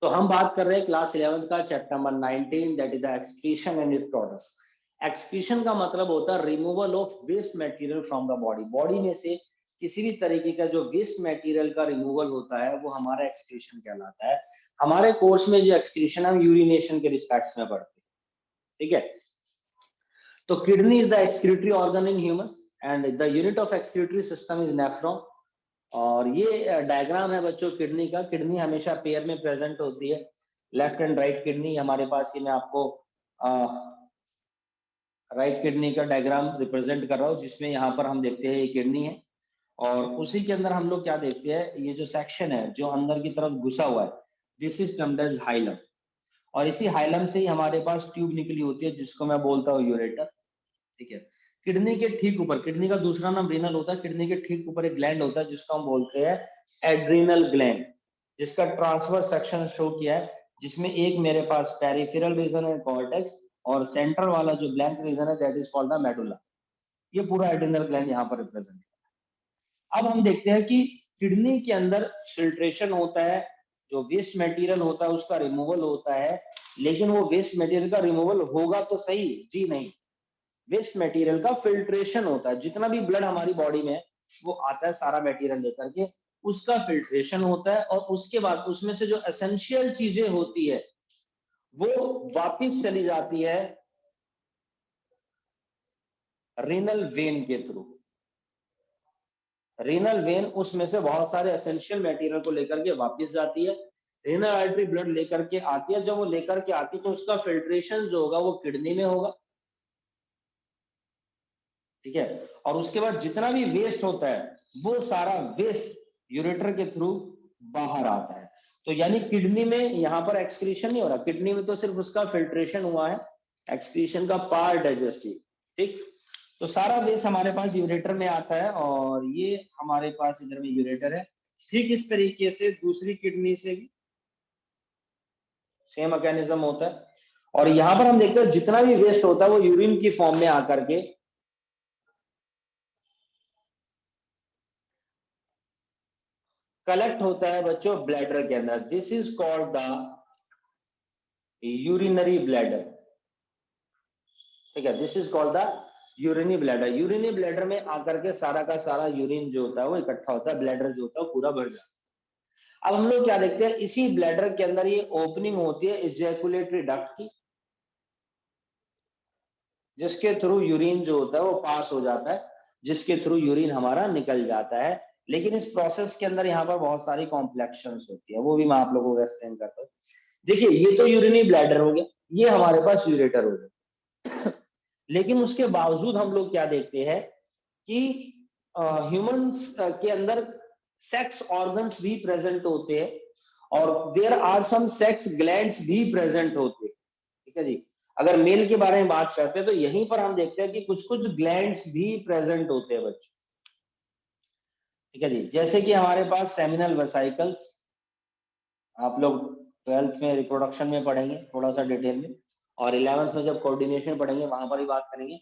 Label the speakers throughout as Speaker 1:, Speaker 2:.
Speaker 1: तो हम बात कर रहे हैं क्लास 11 का chapter number 19, that is the excretion and its products. Excretion का मतलब होता है removal of waste material from the body. Body में से किसी भी तरीके का जो वेस्ट मटेरियल का रिमूवल होता है वो हमारा एक्सक्रीशन कहलाता है। हमारे कोर्स में जो एक्सक्रीशन हम यूरिनेशन के रिस्पेक्ट्स में पढ़ते हैं, ठीक है। तो kidney is the excretory organ in humans and the unit of excretory system is nephron. और ये डायग्राम है बच्चों किडनी का। किडनी हमेशा पेयर में प्रेजेंट होती है, लेफ्ट एंड राइट किडनी हमारे पास। ये मैं आपको राइट किडनी का डायग्राम रिप्रेजेंट कर रहा हूँ, जिसमें यहाँ पर हम देखते हैं ये किडनी है और उसी के अंदर हम लोग क्या देखते हैं, ये जो सेक्शन है जो अंदर की तरफ घुसा हुआ है, this is termed as hilum. और इसी हाइलम से ही हमारे पास ट्यूब निकली होती है जिसको मैं बोलता हूँ यूरेटर, ठीक है। किडनी के ठीक ऊपर, किडनी का दूसरा नाम रीनल होता है, किडनी के ठीक ऊपर एक ग्लैंड होता है जिसको हम बोलते हैं एड्रिनल ग्लैंड, जिसका ट्रांसवर्स सेक्शन शो किया है, जिसमें एक मेरे पास पेरिफेरल रीजन है कॉर्टेक्स और सेंटर वाला जो ब्लैंक रीजन है that is called the medulla. ये पूरा एड्रिनल ग्लैंड यहाँ पर रिप्रेजेंट है। अब हम देखते हैं कि किडनी के अंदर फिल्ट्रेशन होता है, जो वेस्ट मटेरियल होता है उसका रिमूवल होता है, लेकिन वो वेस्ट मटेरियल का रिमूवल होगा तो सही जी नहीं, वेस्ट मटेरियल का फिल्ट्रेशन होता है। जितना भी ब्लड हमारी बॉडी में वो आता है सारा मटेरियल लेकर के, उसका फिल्ट्रेशन होता है और उसके बाद उसमें से जो एसेंशियल चीजें होती है वो वापस चली जाती है रीनल वेन के थ्रू। रीनल वेन उसमें से बहुत सारे एसेंशियल मटेरियल को लेकर के वापस जाती है, रीनल आर्टरी ब्लड लेकर के आती है। जब वो लेकर के आती है तो उसका फिल्ट्रेशन जो होगा वो किडनी में होगा, ठीक है। और उसके बाद जितना भी वेस्ट होता है वो सारा वेस्ट यूरेटर के थ्रू बाहर आता है। तो यानी किडनी में यहाँ पर एक्सक्रीशन नहीं हो रहा, किडनी में तो सिर्फ उसका फिल्ट्रेशन हुआ है, एक्सक्रीशन का पार्ट है जस्ट, ठीक। तो सारा वेस्ट हमारे पास यूरेटर में आता है और ये हमारे पास इधर में यूरेटर है। ठीक इस तरीके से दूसरी किडनी से भी सेम मैकेनिज्म होता है। और यहाँ पर हम देखते हैं जितना भी वेस्ट होता है वो यूरिन की फॉर्म में आकर के कलेक्ट होता है बच्चों ब्लैडर के अंदर। This is called the urinary bladder, ठीक है। This is called the urinary bladder. Urinary bladder में आकर के सारा का सारा यूरिन जो होता है वो इकट्ठा होता है, ब्लैडर जो होता है वो पूरा भर जाता है। अब हम लोग क्या देखते हैं, इसी ब्लैडर के अंदर ये ओपनिंग होती है इजैकुलेटरी डक्ट की, जिसके थ्रू यूरिन जो होता है वो पास हो जाता है, जिसके थ्रू यूरिन हमारा निकल जाता है। लेकिन इस प्रोसेस के अंदर यहाँ पर बहुत सारी कॉम्प्लेक्शंस होती है, वो भी मैं आप लोगों को एक्सप्लेन करता हूँ। देखिए ये तो यूरिनी ब्लैडर हो गया, ये हमारे पास यूरेटर हो गया। लेकिन उसके बावजूद हम लोग क्या देखते हैं कि ह्यूमंस के अंदर सेक्स ऑर्गन्स भी प्रेजेंट होते हैं और there are some sex glands भी प्रेजेंट होते हैं, ठीक है जी। अगर मेल के बारे में बात करते हैं तो यहीं पर हम देखते हैं कि कुछ कुछ ग्लैंड्स भी प्रेजेंट होते हैं बच्चों, ठीक है जी। जैसे कि हमारे पास सेमिनल वेसिकल्स, आप लोग 12th में रिप्रोडक्शन में पढ़ेंगे थोड़ा सा डिटेल में, और 11th में जब कोऑर्डिनेशन पढ़ेंगे वहां पर ही बात करेंगे।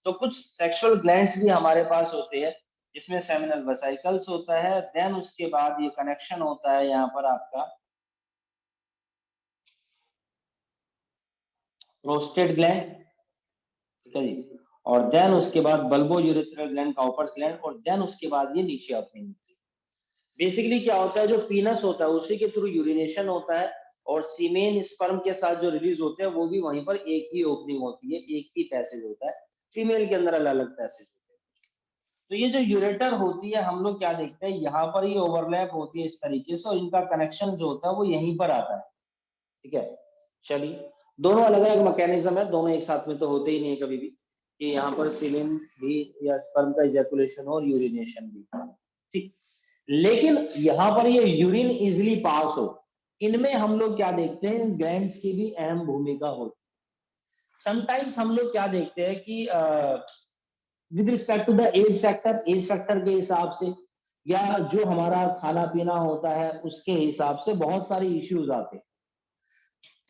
Speaker 1: तो कुछ सेक्सुअल ग्लैंड्स भी हमारे पास होते हैं जिसमें सेमिनल वेसिकल्स होता है। देन उसके बाद ये कनेक्शन होता है यहाँ पर आपका प्रोस्टेट ग्लैंड, ठीक है जी। और देन उसके बाद bulbo urethral gland, Cowper's gland, और देन उसके बाद ये नीचे ओपनिंग होती है। बेसिकली क्या होता है, जो पीनस होता है उसी के थ्रू यूरिनेशन होता है और सीमेन स्पर्म के साथ जो रिलीज होते हैं वो भी वहीं पर एक ही ओपनिंग होती है, एक ही पैसेज होता है। फीमेल के अंदर अलग अलग पैसेज होते हैं। तो ये जो यूरेटर होती है हम लोग क्या देखते हैं, यहाँ पर ये ओवरलैप होती है इस तरीके से और इनका कनेक्शन जो होता है वो यहीं पर आता है, ठीक है। चलिए दोनों अलग अलग मैकेनिज्म है, दोनों एक साथ में तो होते ही नहीं कभी भी कि यहाँ पर सीमेन भी या स्पर्म का इजैकुलेशन हो और यूरिनेशन भी, ठीक। लेकिन यहाँ पर ये यूरिन इजिली पास हो, इनमें हम लोग क्या देखते हैं, ग्लैंड्स की भी अहम भूमिका होती है। समटाइम्स हम लोग क्या देखते हैं कि with respect to the age factor के हिसाब से या जो हमारा खाना पीना होता है उसके हिसाब से बहुत सारे इश्यूज आते हैं,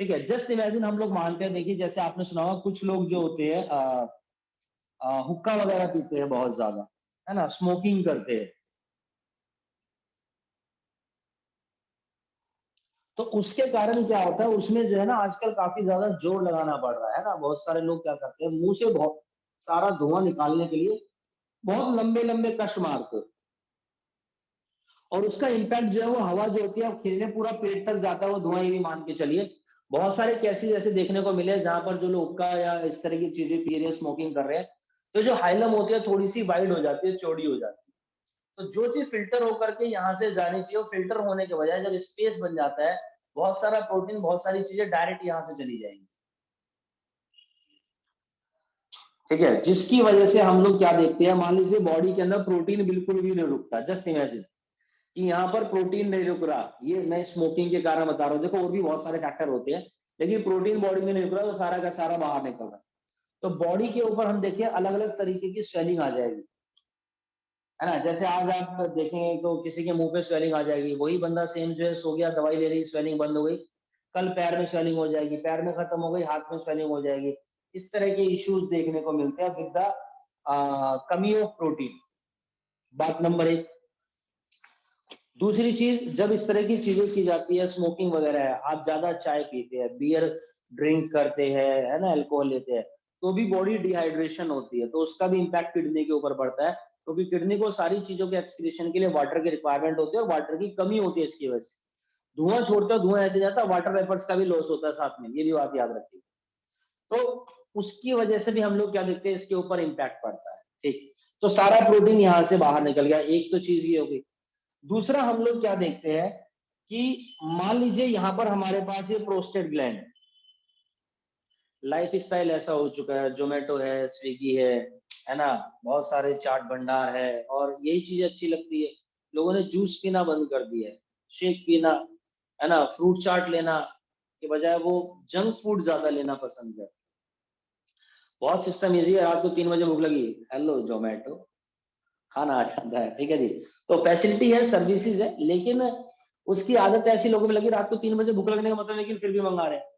Speaker 1: ठीक है। जस्ट इमेजिन हम लोग मानते हैं, देखिए जैसे आपने सुना होगा कुछ लोग जो होते हैं हुक्का वगैरह पीते हैं बहुत ज्यादा, है ना, स्मोकिंग करते हैं। तो उसके कारण क्या होता है, उसमें जो है ना आजकल काफी ज्यादा जोर लगाना पड़ रहा है ना। बहुत सारे लोग क्या करते हैं, मुंह से बहुत सारा धुआं निकालने के लिए बहुत लंबे लंबे कश मारते हैं, और उसका इम्पैक्ट जो है वो हवा जो होती है वो खिलने पूरा पेट तक जाता है वो धुआं। ये भी मान के चलिए बहुत सारे केसेस ऐसे देखने को मिले जहां पर जो लोग हुक्का या इस तरह की चीजें पी रहे हैं, स्मोकिंग कर रहे हैं, तो जो हाइलम होती है थोड़ी सी वाइड हो जाती है, चौड़ी हो जाती है। तो जो चीज फिल्टर होकर के यहाँ से जानी चाहिए, वो फिल्टर होने के बजाय जब स्पेस बन जाता है, बहुत सारा प्रोटीन, बहुत सारी चीजें डायरेक्ट यहाँ से चली जाएंगी। ठीक है, जिसकी वजह से हम लोग क्या देखते हैं, मान लीजिए बॉडी के अंदर प्रोटीन बिल्कुल भी नहीं रुकता। जस्ट इमेजिन कि यहाँ पर प्रोटीन नहीं रुक रहा, ये मैं स्मोकिंग के कारण बता रहा हूँ। देखो और भी बहुत सारे फैक्टर होते हैं, लेकिन प्रोटीन बॉडी में नहीं रुक रहा, तो सारा का सारा बाहर निकल रहा है। तो बॉडी के ऊपर हम देखिए अलग अलग तरीके की स्वेलिंग आ जाएगी, है ना। जैसे आज आप देखेंगे तो किसी के मुंह पे स्वेलिंग आ जाएगी, वही बंदा सेम जो है सो गया, दवाई ले ली, स्वेलिंग बंद हो गई। कल पैर में स्वेलिंग हो जाएगी, पैर में खत्म हो गई, हाथ में स्वेलिंग हो जाएगी। इस तरह के इश्यूज देखने को मिलते हैं विद द कमी ऑफ प्रोटीन। बात नंबर एक। दूसरी चीज, जब इस तरह की चीजें की जाती है, स्मोकिंग वगैरह है, आप ज्यादा चाय पीते हैं, बियर ड्रिंक करते हैं, है ना, अल्कोहल लेते हैं, तो भी बॉडी डिहाइड्रेशन होती है, तो उसका भी इम्पैक्ट किडनी के ऊपर पड़ता है, क्योंकि किडनी को सारी चीजों के एक्सक्रीशन के लिए वाटर की रिक्वायरमेंट होती है, और वाटर की कमी होती है इसकी वजह से। धुआं छोड़ते हो, धुआं ऐसे जाता है, वाटर वेपर्स का भी लॉस होता है साथ में, ये भी बात याद रखिए। तो उसकी वजह से भी हम लोग क्या देखते हैं, इसके ऊपर इम्पैक्ट पड़ता है। ठीक, तो सारा प्रोटीन यहाँ से बाहर निकल गया, एक तो चीज ये होगी। दूसरा हम लोग क्या देखते हैं कि मान लीजिए यहाँ पर हमारे पास ये प्रोस्टेट ग्लैंड है। लाइफ स्टाइल ऐसा हो चुका है, जोमेटो है, स्विगी है ना, बहुत सारे चाट भंडार है, और यही चीज अच्छी लगती है। लोगों ने जूस पीना बंद कर दिया है, शेक पीना, है ना, फ्रूट चाट लेना के बजाय वो जंक फूड ज्यादा लेना पसंद है। बहुत सिस्टम इजी है, रात को 3 बजे भूख लगी, हेलो जोमेटो, खाना आ जाता है। ठीक है जी, तो फैसिलिटी है, सर्विसेज है, लेकिन उसकी आदत ऐसी लोगों में लगी, रात को 3 बजे भूख लगने का मतलब, लेकिन फिर भी मंगा रहे हैं।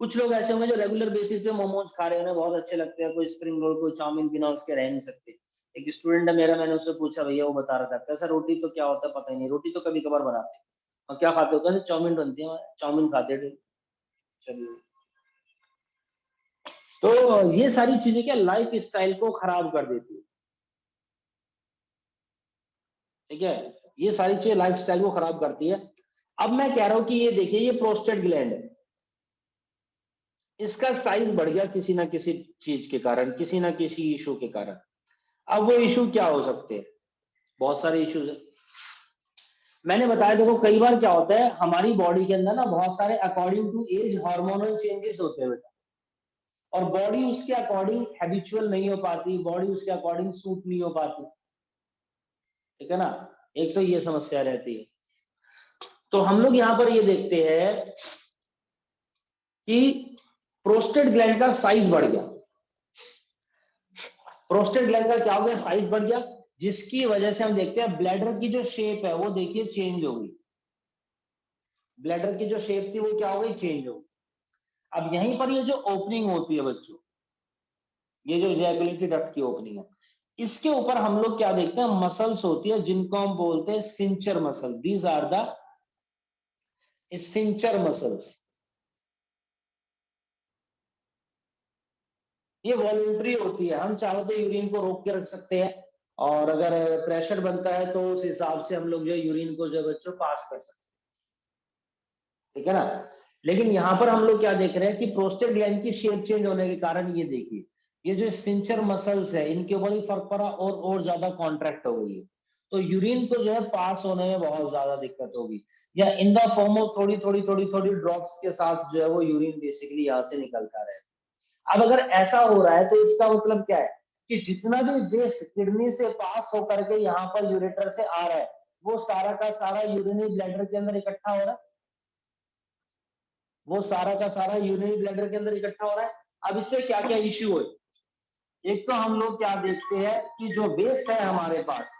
Speaker 1: कुछ लोग ऐसे होंगे जो रेगुलर बेसिस पे मोमोज खा रहे हैं, उन्हें बहुत अच्छे लगते हैं, कोई स्प्रिंग रोल, कोई चाउमीन, बिना उसके रह नहीं सकते। एक स्टूडेंट है मेरा, मैंने उससे पूछा, भैया वो बता रहा था कैसा रोटी तो क्या होता है पता ही नहीं, रोटी तो कभी कभार बनाते हैं, और क्या खाते हो, कैसे चाउमीन बनती है, चाउमीन खाते थे। चलिए, तो ये सारी चीजें क्या लाइफ स्टाइल को खराब कर देती है। ठीक है, ये सारी चीजें लाइफ स्टाइल को खराब करती है। अब मैं कह रहा हूं कि ये देखिए, ये प्रोस्टेट ग्लैंड है, इसका साइज बढ़ गया किसी ना किसी चीज के कारण, किसी ना किसी इशू के कारण। अब वो इशू क्या हो सकते हैं, बहुत सारे इश्यूज है। मैंने बताया, देखो कई बार क्या होता है हमारी बॉडी के अंदर ना, बहुत सारे according to age hormonal changes होते हैं बेटा, और बॉडी उसके अकॉर्डिंग हैबिचुअल नहीं हो पाती, बॉडी उसके अकॉर्डिंग सूट नहीं हो पाती। ठीक है ना, एक तो ये समस्या रहती है। तो हम लोग यहाँ पर ये देखते हैं कि प्रोस्टेट ग्लैंड का साइज बढ़ गया। प्रोस्टेट ग्लैंड का क्या हो गया, साइज बढ़ गया, जिसकी वजह से हम देखते हैं ब्लैडर की जो शेप है वो देखिए चेंज हो गई। ब्लैडर की जो शेप थी वो क्या हो गई, चेंज हो गई। अब यहीं पर ये जो ओपनिंग होती है बच्चों, ये जो इजैकुलेटरी डक्ट की ओपनिंग है, इसके ऊपर हम लोग क्या देखते हैं, मसल्स होती है जिनको हम बोलते हैं sphincter muscle. These are the sphincter muscles. ये वॉलंटरी होती है, हम चाहो तो यूरिन को रोक के रख सकते हैं, और अगर प्रेशर बनता है तो उस हिसाब से हम लोग जो यूरिन को जो है बच्चों पास कर सकते हैं। ठीक है ना, लेकिन यहाँ पर हम लोग क्या देख रहे हैं कि प्रोस्टेट ग्लैंड की शेप चेंज होने के कारण ये देखिए, ये जो स्फिंक्चर मसल्स है इनके ऊपर ही फर्क पड़ा, और ज्यादा कॉन्ट्रैक्ट हो गई है, तो यूरिन को जो है पास होने में बहुत ज्यादा दिक्कत होगी, या इन द फॉर्म ऑफ थोड़ी थोड़ी थोड़ी थोड़ी ड्रॉप्स के साथ जो है वो यूरिन बेसिकली यहाँ से निकलता रहे। अब अगर ऐसा हो रहा है तो इसका मतलब क्या है, कि जितना भी वेस्ट किडनी से पास होकर के यहाँ पर यूरेटर से आ रहा है, वो सारा का सारा यूरिनरी ब्लैडर के अंदर इकट्ठा हो रहा है, वो सारा का सारा यूरिनरी ब्लैडर के अंदर इकट्ठा हो रहा है। अब इससे क्या क्या इश्यू है, एक तो हम लोग क्या देखते हैं कि जो वेस्ट है हमारे पास,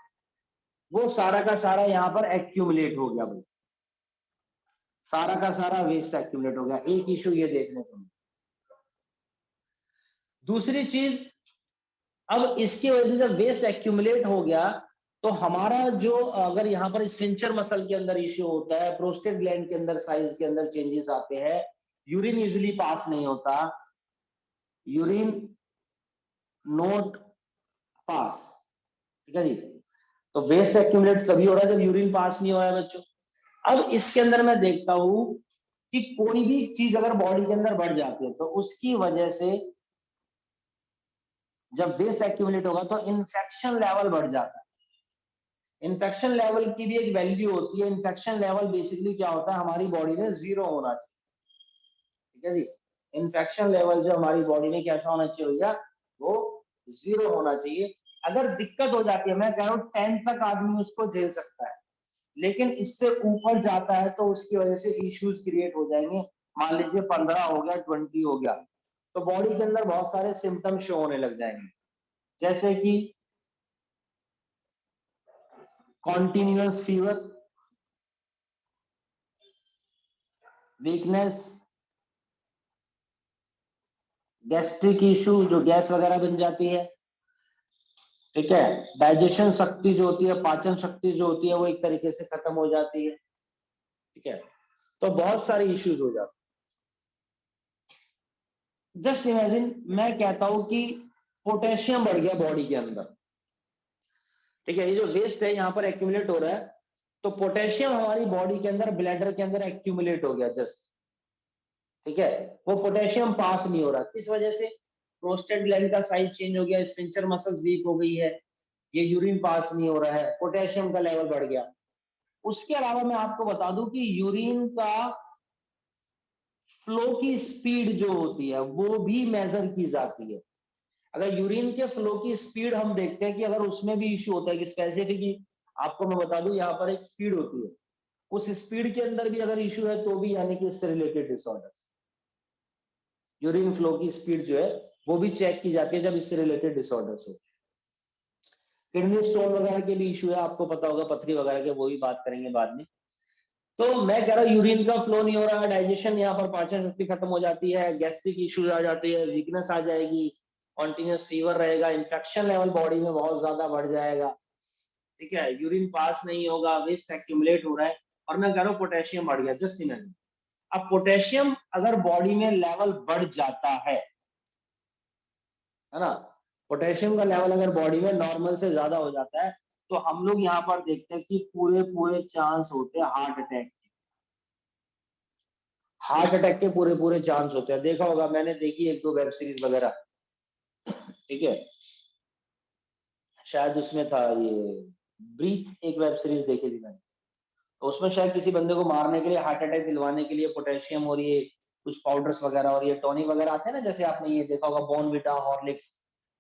Speaker 1: वो सारा का सारा यहाँ पर एक्यूमुलेट हो गया भाई, सारा का सारा वेस्ट एक्यूमुलेट हो गया, एक इश्यू ये देखने को मिला। दूसरी चीज, अब इसकी वजह से जब वेस्ट एक्यूमुलेट हो गया, तो हमारा जो अगर यहाँ पर स्फिंक्टर मसल के अंदर इश्यू होता है, प्रोस्टेट ग्लैंड के अंदर साइज के अंदर चेंजेस आते हैं, यूरिन यूजुअली पास नहीं होता, यूरिन नोट पास, ठीक है जी। तो वेस्ट एक्यूमुलेट तभी हो रहा है जब यूरिन पास नहीं हो रहा है बच्चों। अब इसके अंदर मैं देखता हूं कि कोई भी चीज अगर बॉडी के अंदर बढ़ जाती है तो उसकी वजह से जब वेस्ट एक्यूमुलेट होगा तो इन्फेक्शन लेवल बढ़ जाता है। इन्फेक्शन लेवल की भी एक वैल्यू होती है। इन्फेक्शन लेवल बेसिकली क्या होता है, हमारी बॉडी में 0 होना चाहिए, ठीक है जी। इन्फेक्शन लेवल जो हमारी बॉडी में कैसा होना चाहिए भैया, वो 0 होना चाहिए। अगर दिक्कत हो जाती है, मैं कह रहा हूँ 10 तक आदमी उसको झेल सकता है, लेकिन इससे ऊपर जाता है तो उसकी वजह से इश्यूज क्रिएट हो जाएंगे। मान लीजिए 15 हो गया, 20 हो गया, तो बॉडी के अंदर बहुत सारे सिम्टम शो होने लग जाएंगे, जैसे कि continuous fever, weakness, gastric issue जो गैस वगैरह बन जाती है, ठीक है। डाइजेशन शक्ति जो होती है, पाचन शक्ति जो होती है, वो एक तरीके से खत्म हो जाती है, ठीक है। तो बहुत सारे इश्यूज हो जाते हैं। जस्ट इमेजिन, मैं कहता हूं कि पोटेशियम बढ़ गया बॉडी के अंदर, ठीक है। ये जो वेस्ट है यहाँ पर एक्यूमुलेट हो रहा है, तो पोटेशियम हमारी बॉडी के अंदर ब्लैडर के अंदर एक्यूमुलेट हो गया जस्ट, ठीक है। वो पोटेशियम पास नहीं हो रहा, किस वजह से, प्रोस्टेट ग्लैंड का साइज चेंज हो गया, स्फिंक्टर मसल्स वीक हो गई है, ये यूरिन पास नहीं हो रहा है, पोटेशियम का लेवल बढ़ गया। उसके अलावा मैं आपको बता दूं कि यूरिन का फ्लो की स्पीड जो होती है वो भी मेजर की जाती है। अगर यूरिन के फ्लो की स्पीड हम देखते हैं कि अगर उसमें भी इश्यू होता है कि स्पेसिफिक, आपको मैं बता दूं यहाँ पर एक स्पीड होती है, उस स्पीड के अंदर भी अगर इश्यू है तो भी यानी कि इससे रिलेटेड डिसऑर्डर्स, यूरिन फ्लो की स्पीड जो है वो भी चेक की जाती है जब इससे रिलेटेड डिसऑर्डर्स हो। किडनी स्टोन वगैरह के भी इश्यू है, आपको पता होगा, पथरी वगैरह के, वो भी बात करेंगे बाद में। तो मैं कह रहा हूँ यूरिन का फ्लो नहीं हो रहा है, डाइजेशन यहाँ पर, पाचन शक्ति खत्म हो जाती है, गैस्ट्रिक इश्यूज आ जाती है, वीकनेस आ जाएगी, कॉन्टिन्यूस फीवर रहेगा, इन्फेक्शन लेवल बॉडी में बहुत ज्यादा बढ़ जाएगा, ठीक है। यूरिन पास नहीं होगा, वेस्ट एक्यूमुलेट हो रहा है, और मैं कह रहा हूँ पोटेशियम बढ़ गया, जस्ट इमेजिन। अब पोटेशियम अगर बॉडी में लेवल बढ़ जाता है ना, पोटेशियम का लेवल अगर बॉडी में नॉर्मल से ज्यादा हो जाता है, तो हम लोग यहाँ पर देखते हैं कि पूरे पूरे चांस होते हैं हार्ट अटैक के, हार्ट अटैक के पूरे पूरे चांस होते हैं। देखा होगा, मैंने देखी एक दो वेब सीरीज वगैरह, ठीक है। शायद उसमें था ये ब्रीथ, एक वेब सीरीज देखी थी मैंने, तो उसमें शायद किसी बंदे को मारने के लिए, हार्ट अटैक दिलवाने के लिए पोटेशियम और ये कुछ पाउडर्स वगैरह और ये टॉनिक वगैरह आते हैं ना, जैसे आपने ये देखा होगा बॉर्नविटा, हॉर्लिक्स,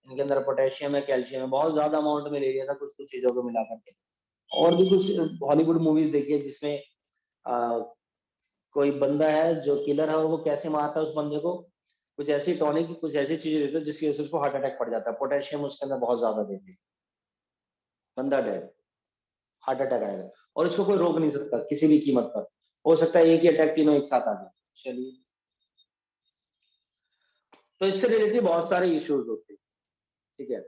Speaker 1: इनके अंदर पोटेशियम है, कैल्शियम है, बहुत ज्यादा अमाउंट में ले लिया था कुछ कुछ चीजों को मिला करके। और भी कुछ हॉलीवुड मूवीज देखी है जिसमें कोई बंदा है जो किलर है, और वो कैसे मारता है उस बंदे को, कुछ ऐसी टॉनिक, कुछ ऐसी चीजें देते हैं जिसकी वजह से उसको हार्ट अटैक पड़ जाता है, पोटेशियम उसके अंदर बहुत ज्यादा देते हैं, बंदा डेड, हार्ट अटैक आएगा, और इसको कोई रोक नहीं सकता किसी भी कीमत पर। हो सकता है एक ही अटैक तीनों एक साथ आ जाए। चलिए, तो इससे रिलेटेड बहुत सारे इश्यूज होते हैं, ठीक है।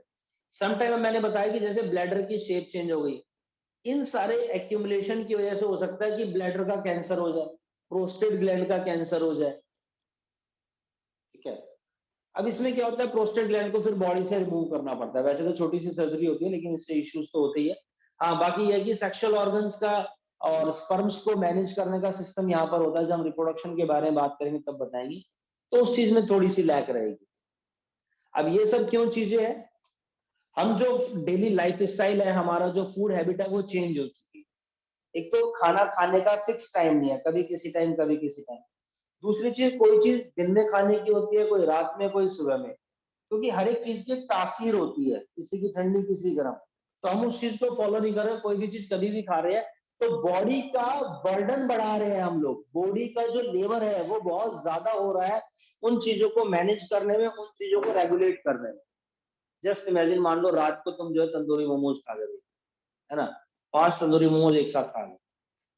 Speaker 1: समटाइम मैंने बताया कि जैसे ब्लैडर की शेप चेंज हो गई, इन सारे एक्यूमुलेशन की वजह से हो सकता है कि ब्लैडर का कैंसर हो जाए, प्रोस्टेट ग्लैंड का कैंसर हो जाए, ठीक है। अब इसमें क्या होता है, प्रोस्टेट ग्लैंड को फिर बॉडी से रिमूव करना पड़ता है, वैसे तो छोटी सी सर्जरी होती है लेकिन इससे इश्यूज तो होते ही है। हाँ, बाकी यह कि सेक्सुअल ऑर्गन्स का और स्पर्म्स को मैनेज करने का सिस्टम यहाँ पर होता है, जब हम रिप्रोडक्शन के बारे में बात करेंगे तब बताएंगे, तो उस चीज में थोड़ी सी लैक रहेगी। अब ये सब क्यों चीजें हैं, हम जो डेली लाइफ स्टाइल है, हमारा जो फूड हैबिट है वो चेंज हो चुकी है। एक तो खाना खाने का फिक्स टाइम नहीं है, कभी किसी टाइम कभी किसी टाइम। दूसरी चीज, कोई चीज दिन में खाने की होती है, कोई रात में, कोई सुबह में, क्योंकि हर एक चीज की एक तासीर होती है, किसी की ठंडी किसी की गर्म, तो हम उस चीज को फॉलो नहीं कर रहे, कोई भी चीज कभी भी खा रहे हैं, तो बॉडी का बर्डन बढ़ा रहे हैं हम लोग, बॉडी का जो लेबर है वो बहुत ज्यादा हो रहा है उन चीजों को मैनेज करने में, उन चीजों को रेगुलेट करने में। जस्ट इमेजिन, मान लो रात को तुम जो है तंदूरी मोमोज खा गए, है ना, 5 तंदूरी मोमोज एक साथ खा गए,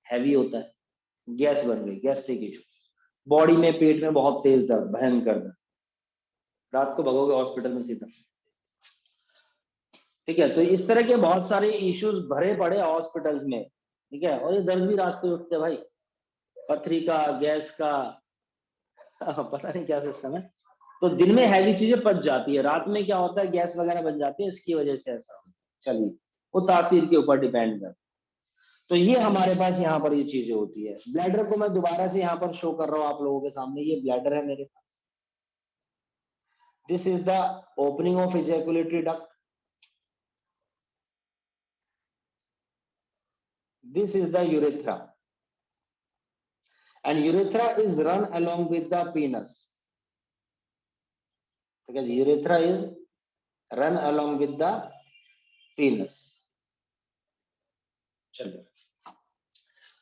Speaker 1: हैवी होता है, गैस बन गई, गैस्ट्रिक इशू, बॉडी में, पेट में बहुत तेज दर्द, भयंकर दर्द, रात को भगोगे हॉस्पिटल में सीधा, ठीक है। तो इस तरह के बहुत सारे इश्यूज भरे पड़े हॉस्पिटल्स में, ठीक है। और ये दर्द भी रात को उठते भाई, पथरी का, गैस का, पता नहीं क्या सिस्टम है। तो दिन में हैवी चीजें पच जाती है, रात में क्या होता है गैस वगैरह बन जाती है, इसकी वजह से ऐसा होता है। चलिए, वो तासीर के ऊपर डिपेंड करता है। तो ये हमारे पास यहाँ पर ये चीजें होती है। ब्लैडर को मैं दोबारा से यहाँ पर शो कर रहा हूँ आप लोगों के सामने, ये ब्लैडर है मेरे पास। This is the opening of ejaculatory duct, this is the urethra, and urethra is run along with the penis, because urethra is run along with the penis. चलिए,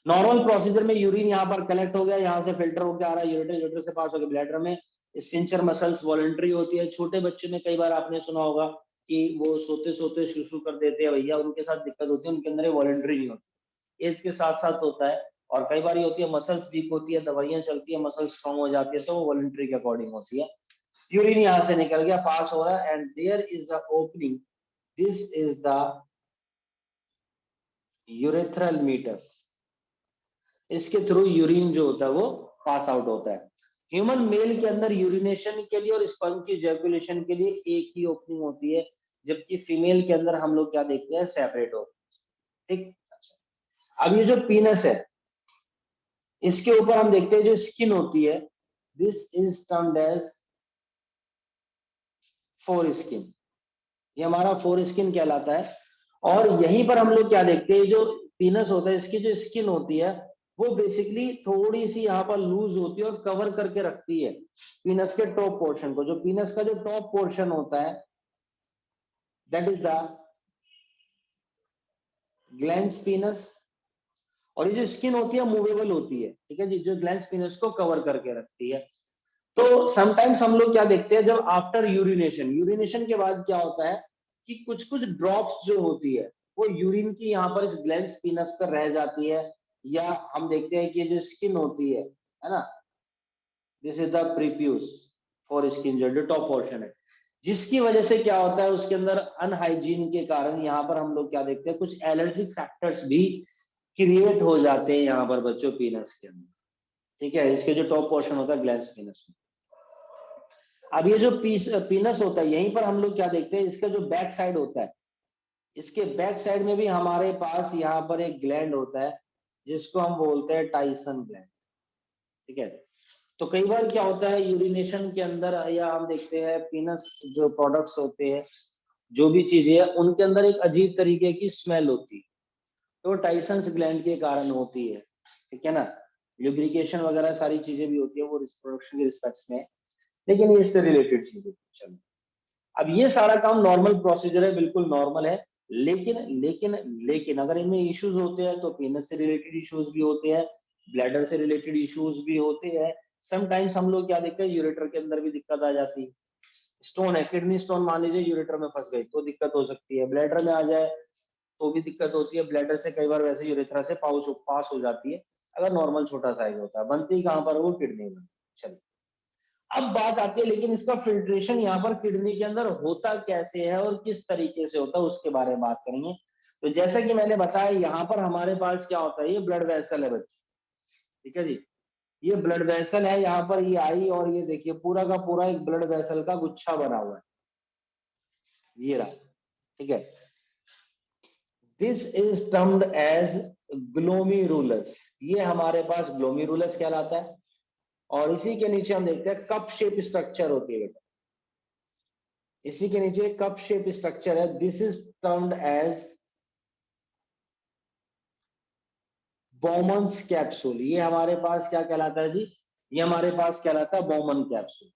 Speaker 1: नॉर्मल प्रोसीजर में यूरिन यहाँ पर collect हो गया, यहाँ से filter होकर आ रहा है यूरेटर, यूरेटर से पास होकर ब्लैडर में। स्फिंक्टर मसल्स वॉलंटरी होती है। छोटे बच्चे में कई बार आपने सुना होगा कि वो सोते सोते शुशु कर देते हैं भैया, उनके साथ दिक्कत होती है, उनके अंदर वॉलंटरी नहीं होती, एज के साथ साथ होता है। और कई बार ये होती है मसल्स वीक होती है, दवाइयां चलती है, मसल्स स्ट्रॉन्ग हो जाती है, तो वो वॉलंटरी के अकॉर्डिंग होती है। यूरिन यहाँ से निकल गया, पास हो रहा है, and there is the opening, this is the urethral meatus, इसके थ्रू यूरिन जो होता है वो पास आउट होता है। ह्यूमन मेल के अंदर यूरिनेशन के लिए और स्पर्म की इजैकुलेशन के लिए एक ही ओपनिंग होती है, जबकि फीमेल के अंदर हम लोग क्या देखते हैं, सेपरेट होते हैं। ठीक। अब ये जो पीनस है, इसके ऊपर हम देखते हैं जो स्किन होती है, this is termed as foreskin, ये हमारा फोर स्किन कहलाता है। और यहीं पर हम लोग क्या देखते हैं, जो पीनस होता है, इसकी जो स्किन होती है वो बेसिकली थोड़ी सी यहाँ पर लूज होती है और कवर करके रखती है पीनस के टॉप पोर्शन को। जो पीनस का जो टॉप पोर्शन होता है, that is the glans penis. और ये जो स्किन होती है मूवेबल होती है, ठीक है जी, जो ग्लैंस पीनस को कवर करके रखती है। तो समटाइम्स हम लोग क्या देखते हैं, जब आफ्टर यूरिनेशन, यूरिनेशन के बाद क्या होता है कि कुछ कुछ ड्रॉप्स जो होती है वो यूरिन की यहाँ पर इस ग्लैंस पीनस पर रह जाती है। या हम देखते हैं कि ये जो स्किन होती है ना, this is the prepuce for skin, जो टॉप पोर्शन है, जिसकी वजह से क्या होता है उसके अंदर अनहाइजीन के कारण यहाँ पर हम लोग क्या देखते हैं, कुछ एलर्जिक फैक्टर्स भी क्रिएट हो जाते हैं यहाँ पर बच्चों पीनस के अंदर। ठीक है, इसके जो टॉप पोर्शन होता है ग्लैंस पीनस में। अब ये जो पीनस होता है, यहीं पर हम लोग क्या देखते हैं, इसका जो बैक साइड होता है, इसके बैक साइड में भी हमारे पास यहाँ पर एक ग्लैंड होता है जिसको हम बोलते हैं टाइसन ग्लैंड। ठीक है। तो कई बार क्या होता है यूरिनेशन के अंदर, या हम देखते हैं पीनस जो प्रोडक्ट्स होते हैं, जो भी चीजें है, उनके अंदर एक अजीब तरीके की स्मेल होती है, तो टाइसन्स ग्लैंड के कारण होती है। ठीक है ना, ल्यूब्रिकेशन वगैरह सारी चीजें भी होती है वो रिप्रोडक्शन के रिस्पेक्ट में, लेकिन ये इससे रिलेटेड चीजें। चलो, अब ये सारा काम नॉर्मल प्रोसीजर है, बिल्कुल नॉर्मल है। लेकिन लेकिन लेकिन अगर इनमें इश्यूज होते हैं तो पीनस से रिलेटेड इश्यूज भी होते हैं, ब्लैडर से रिलेटेड इश्यूज भी होते हैं। समटाइम्स हम लोग क्या देखते हैं, यूरेटर के अंदर भी दिक्कत आ जाती है। स्टोन है, किडनी स्टोन मान लीजिए यूरेटर में फंस गई तो दिक्कत हो सकती है, ब्लैडर में आ जाए तो भी दिक्कत होती है। ब्लैडर से कई बार वैसे यूरेथ्रा से पास हो जाती है, अगर नॉर्मल छोटा साइज होता है। बनती कहाँ पर, वो किडनी में। चलिए, अब बात आती है लेकिन इसका फिल्ट्रेशन यहाँ पर किडनी के अंदर होता कैसे है और किस तरीके से होता है, उसके बारे में बात करेंगे। तो जैसा कि मैंने बताया, यहाँ पर हमारे पास क्या होता है, ये ब्लड वेसल है बच्चे। ठीक है जी, ये ब्लड वेसल है, यहाँ पर ये आई, और ये देखिए पूरा का पूरा एक ब्लड वेसल का गुच्छा बना हुआ है, ये रहा। ठीक है, this is termed as glomerulus, ये हमारे पास ग्लोमेरुलस कहलाता है। और इसी के नीचे हम देखते हैं कप शेप स्ट्रक्चर होती है बेटा, इसी के नीचे कप शेप स्ट्रक्चर है, this is termed as Bowman's capsule. ये हमारे पास क्या कहलाता है जी, ये हमारे पास कहलाता है बॉमन कैप्सूल।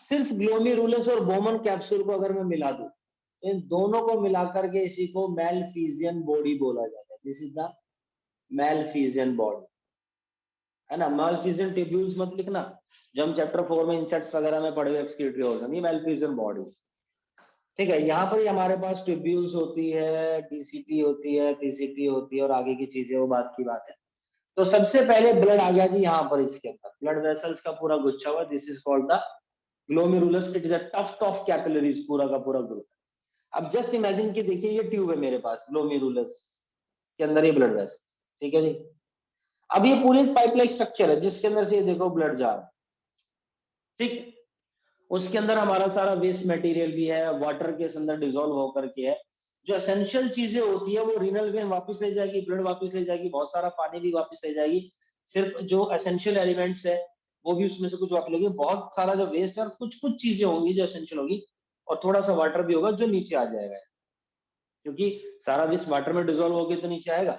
Speaker 1: सिर्फ ग्लोमेरुलस और बॉमन कैप्सूल को अगर मैं मिला दूं, इन दोनों को मिलाकर के इसी को मैलफिजियन बॉडी बोला जाता है। दिस इज द मैलफिजियन बॉडी, है ना। मैलफिजियन ट्यूब्यूल्स मत लिखना, जो हम चैप्टर 4 में इंसेक्ट्स वगैरह में पढ़े हुए एक्सक्रीटरी ऑर्गन, ये मैलफिजियन बॉडी। ठीक है, यहाँ पर ही हमारे पास ट्यूब्यूल्स होती है, डीसीटी होती है, टीसीटी होती है, और आगे की चीजें वो बात की बात है। तो सबसे पहले ब्लड आ गया जी यहाँ पर, इसके अंदर ब्लड वेसल्स का पूरा गुच्छा हुआ, this is called the glomerulus, it is a tuft of capillaries, पूरा का पूरा ग्रुप। अब जस्ट इमेजिन कि देखिए ये ट्यूब है मेरे पास ग्लोमेरुलस के अंदर ये ब्लड वेसल, ठीक है जी। अब ये पूरी पाइप लाइक स्ट्रक्चर है जिसके अंदर से ये देखो ब्लड जा रहा है, ठीक। उसके अंदर हमारा सारा वेस्ट मटेरियल भी है, वाटर के अंदर डिजोल्व होकर के है। जो एसेंशियल चीजें होती है वो रीनल वेन वापस ले जाएगी, ब्लड वापस ले जाएगी, बहुत सारा पानी भी वापस ले जाएगी। सिर्फ जो एसेंशियल एलिमेंट्स है वो भी उसमें से कुछ वापस लेगी, बहुत सारा जो वेस्ट है और कुछ कुछ चीजें होंगी जो एसेंशियल होगी, और थोड़ा सा वाटर भी होगा जो नीचे आ जाएगा, क्योंकि सारा वेस्ट वाटर में डिजोल्व होगी तो नीचे आएगा।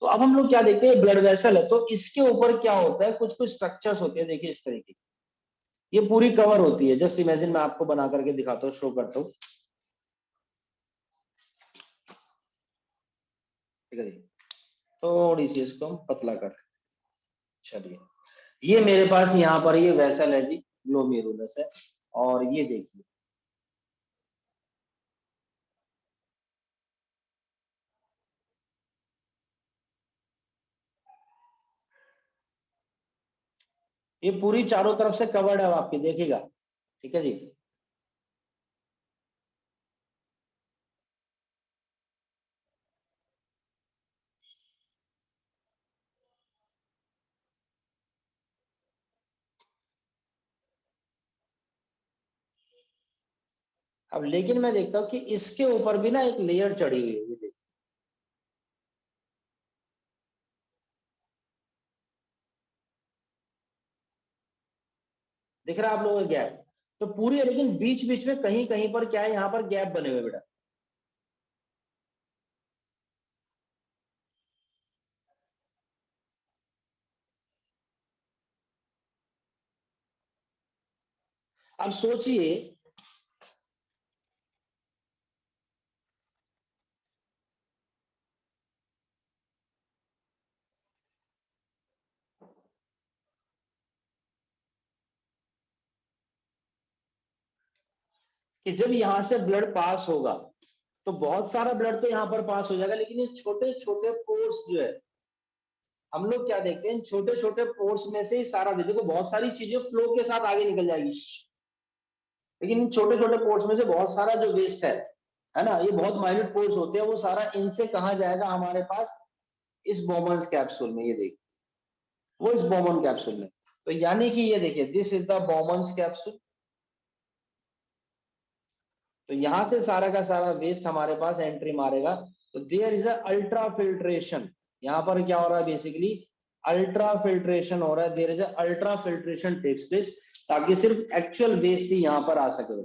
Speaker 1: तो अब हम लोग क्या देखते हैं, ब्लड वेसल है तो इसके ऊपर क्या होता है, कुछ कुछ स्ट्रक्चर्स होते हैं, देखिए इस तरीके, ये पूरी कवर होती है। जस्ट इमेजिन मैं आपको बना करके दिखाता हूँ, शो करता हूँ, ठीक है जी। थोड़ी सी इसको हम पतला कर, चलिए ये मेरे पास यहाँ पर ये वेसल है जी, ग्लोमेरुलस है, और ये देखिए ये पूरी चारों तरफ से कवर्ड है, आपके देखिएगा, ठीक है जी। अब लेकिन मैं देखता हूँ कि इसके ऊपर भी ना एक लेयर चढ़ी हुई है, ये देखिए, दिख रहा है आप लोगों को गैप, तो पूरी है, लेकिन बीच बीच में कहीं कहीं पर क्या है, यहाँ पर गैप बने हुए बेटा। अब सोचिए कि जब यहाँ से ब्लड पास होगा तो बहुत सारा ब्लड तो यहाँ पर पास हो जाएगा, लेकिन ये छोटे छोटे पोर्स जो है, हम लोग क्या देखते हैं, छोटे छोटे पोर्स में से ही सारा, देखो बहुत सारी चीजें फ्लो के साथ आगे निकल जाएगी, लेकिन इन छोटे छोटे पोर्स में से बहुत सारा जो वेस्ट है ना, ये बहुत माइन्यूट पोर्स होते हैं, वो सारा इनसे कहाँ जाएगा हमारे पास, इस बोमन कैप्सूल में, ये देखिए वो इस बोमन कैप्सूल में। तो यानी कि ये देखिए this is the Bowman capsule, तो यहां से सारा का सारा वेस्ट हमारे पास एंट्री मारेगा। तो देयर इज अल्ट्रा फिल्ट्रेशन, यहाँ पर क्या हो रहा है बेसिकली, अल्ट्रा फिल्ट्रेशन हो रहा है, there is ultra filtration takes place, ताकि सिर्फ एक्चुअल वेस्ट ही यहाँ पर आ सके।